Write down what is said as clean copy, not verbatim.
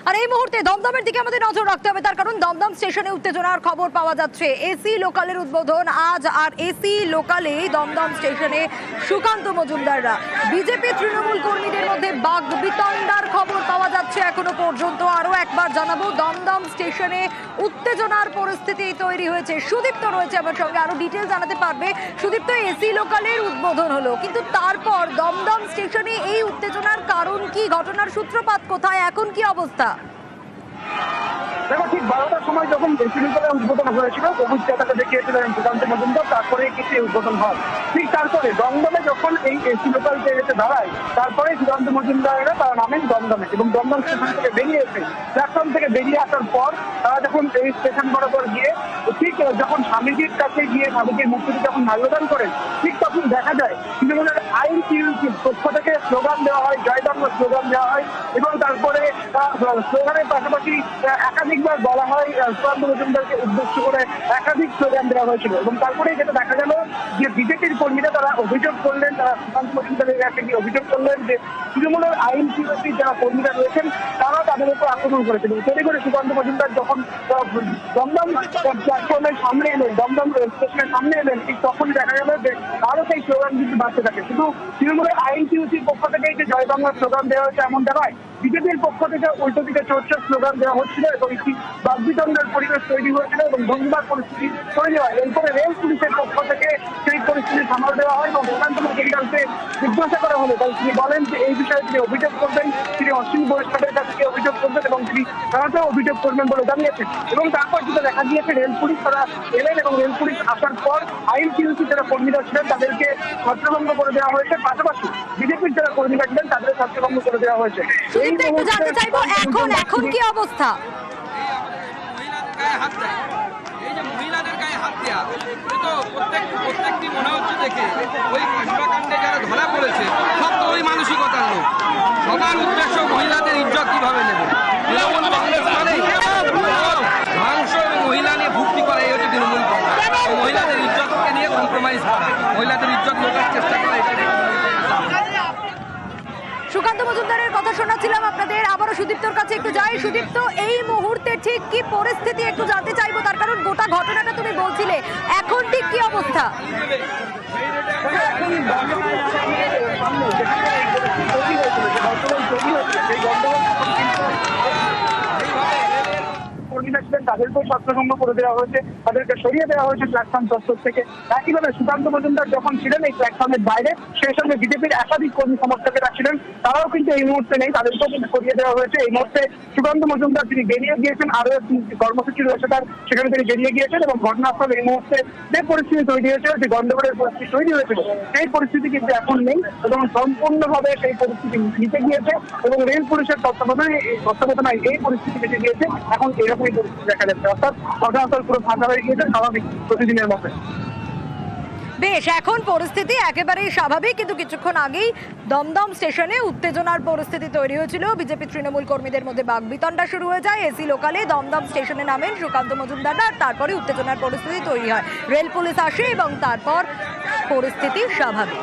আর এই মুহূর্তে দমদমের দিকে আমাদের নজর রাখতে হবে, তার কারণ দমদম স্টেশনে উত্তেজনার খবর পাওয়া যাচ্ছে। এসি লোকালের উদ্বোধন আজ, আর এসি লোকালে দমদম স্টেশনে সুকান্ত মজুমদাররা বিজেপি তৃণমূল কর্মীদের মধ্যে বাগবিতণ্ডার খবর পাওয়া যাচ্ছে এখনো পর্যন্ত। আরো একবার জানাবো, দমদম স্টেশনে উত্তেজনার পরিস্থিতি তৈরি হয়েছে। সুদীপ্ত রয়েছে আমার সঙ্গে, আরো ডিটেল জানাতে পারবে। সুদীপ্ত, এসি লোকালের উদ্বোধন হলো, কিন্তু তারপর দমদম স্টেশনে এই উত্তেজনার কারণ কি, ঘটনার সূত্রপাত কোথায়, এখন কি অবস্থা? দেখো, ঠিক 12টার সময় যখন এসি লোকালের উদ্বোধন হয়েছিল, সবুজ পতাকা দেখিয়েছিলেন সুকান্ত মজুমদার, তারপরে কিন্তু উদ্বোধন হয়। ঠিক তারপরে দমদমে যখন এই এসি লোকালটা এসে দাঁড়ায়, তারপরে সুকান্ত মজুমদারেরা তারা নামেন দমদমে, এবং দমদম স্টেশন থেকে বেরিয়ে এসে প্ল্যাটফর্ম থেকে বেরিয়ে আসার পর তারা যখন এই স্টেশন বরাবর গিয়ে ঠিক যখন স্বামীজির কাছে গিয়ে স্বামীজির মূর্তিটি যখন মাল্যদান করেন, ঠিক তখন দেখা যায় তৃণমূলের আইন টিউসির পক্ষ থেকে স্লোগান দেওয়া হয়, জয় বাংলা স্লোগান দেওয়া হয়, এবং তারপরে স্লোগানের পাশাপাশি একাধিকবার বলা হয় সুকান্ত মজুমদারকে উদ্দেশ্য করে একাধিক স্লোগান দেওয়া হয়েছিল। এবং তারপরে যেটা দেখা গেল যে বিজেপির কর্মীরা তারা অভিযোগ করলেন, তারা সুকান্ত মজুমদারের কাছে গিয়ে অভিযোগ করলেন যে তৃণমূলের আইন টিউসির যারা কর্মীরা রয়েছেন তারা তাদের উপর আক্রমণ করেছিল। তৈরি করে সুকান্ত মজুমদার যখন দমদম প্ল্যাটফর্মের সামনে এলেন, দমদম স্টেশনের সামনে এলেন, ঠিক তখনই দেখা গেল যে আরো সেই স্লোগান কিন্তু বাড়তে থাকে। শুধু তৃণমূলের আইন টিউসির পক্ষ থেকে যে জয় বাংলার স্লোগান দেওয়া হয়েছে এমনটা নয়, বিজেপির পক্ষ থেকে উল্টো দিকে চর্চার স্লোগান দেওয়া হচ্ছিল, এবং একটি বাগবিতণ্ডার পরিবেশ তৈরি হয়েছিল এবং ধন্যবাদ পরিস্থিতি তৈরি হয়। এরপরে রেল পুলিশের পক্ষ থেকে সেই পরিস্থিতি সামাল দেওয়া হয় এবং সুকান্ত মজুমদারকে জিজ্ঞাসা করা হলো, তাই তিনি বলেন যে এই বিষয়ে তিনি অভিযোগ করবেন, তিনি অশ্বিনী বৈষ্ণবের কাছে অভিযোগ করবেন এবং তিনি তারাতেও অভিযোগ করবেন বলে জানিয়েছেন। এবং তারপর যেটা দেখা গিয়েছে, রেল পুলিশ তারা এলেন এবং রেল পুলিশ আসার পর আইন টিউসি যারা কর্মীরা ছিলেন তাদেরকে ছত্রভঙ্গ করে দেওয়া হয়েছে, পাশাপাশি বিজেপির যারা কর্মীরা ছিলেন তাদের ছত্রভঙ্গ করে দেওয়া হয়েছে। জানতে চাইবো এখন কি অবস্থা? এই যে মহিলাদের গায়ে হাত দেওয়া, তো প্রত্যেকটি মনে হচ্ছে দেখে ওই কসবাকাণ্ডে যারা ধরা পড়েছে সব তো ওই মানসিকতার লোক। সবার উদ্দেশ্য মহিলাদের ইজ্জত কিভাবে নেবে। তৃণমূল কংগ্রেস মানে ধ্বংস এবং মহিলা নিয়ে ভুক্তি করা, এই হচ্ছে তৃণমূল কংগ্রেস। মহিলাদের ইজ্জতকে নিয়ে কম্প্রোমাইজ করা, মহিলাদের ইজ্জত লোটার চেষ্টা করা, এটা সুকান্ত মজুমদারের কথা শোনাচ্ছিলাম আপনাদের। আবারও সুদীপ্তর কাছে একটু যাই। সুদীপ্ত, এই মুহূর্তে ঠিক কি পরিস্থিতি একটু জানতে চাইবো, তার কারণ গোটা ঘটনাটা তুমি বলছিলে, এখন ঠিক কি অবস্থা? কর্মীরা ছিলেন তাদেরকেও ছত্রভঙ্গ করে দেওয়া হয়েছে, তাদেরকে সরিয়ে দেওয়া হয়েছে প্ল্যাটফর্ম চত্বর থেকে। একইভাবে সুকান্ত মজুমদার যখন ছিলেন এই প্ল্যাটফর্মের বাইরে, সেই সঙ্গে বিজেপির একাধিক কর্মী সমর্থকেরা ছিলেন, তারাও কিন্তু এই মুহূর্তে নেই, তাদেরকেও কিন্তু সরিয়ে দেওয়া হয়েছে। এই মুহূর্তে সুকান্ত মজুমদার তিনি বেরিয়ে গিয়েছেন, আরো একটি কর্মসূচি রয়েছে তার, সেখানে তিনি বেরিয়ে গিয়েছেন। এবং ঘটনাস্থলে এই মুহূর্তে যে পরিস্থিতি তৈরি হয়েছে, যে গন্ডগোলের পরিস্থিতি তৈরি হয়েছিল, সেই পরিস্থিতি কিন্তু এখন নেই এবং সম্পূর্ণভাবে সেই পরিস্থিতি মিটে গিয়েছে এবং রেল পুলিশের তত্ত্বাবধানে এই পরিস্থিতি মিটে গিয়েছে। এখন এরকমই পরিস্থিতি দেখা যাচ্ছে, অর্থাৎ ঘটনাস্থল পুরো ফাঁকা হয়ে গিয়েছে স্বাভাবিক প্রতিদিনের মধ্যে। বেশ, এখন পরিস্থিতি একেবারেই স্বাভাবিক, কিন্তু কিছুক্ষণ আগেই দমদম স্টেশনে উত্তেজনার পরিস্থিতি তৈরি হয়েছিল। বিজেপি তৃণমূল কর্মীদের মধ্যে বাগবিতণ্ডা শুরু হয়ে যায়। এসি লোকালে দমদম স্টেশনে নামেন সুকান্ত মজুমদাররা, আর তারপরে উত্তেজনার পরিস্থিতি তৈরি হয়। রেল পুলিশ আসে এবং তারপর পরিস্থিতি স্বাভাবিক।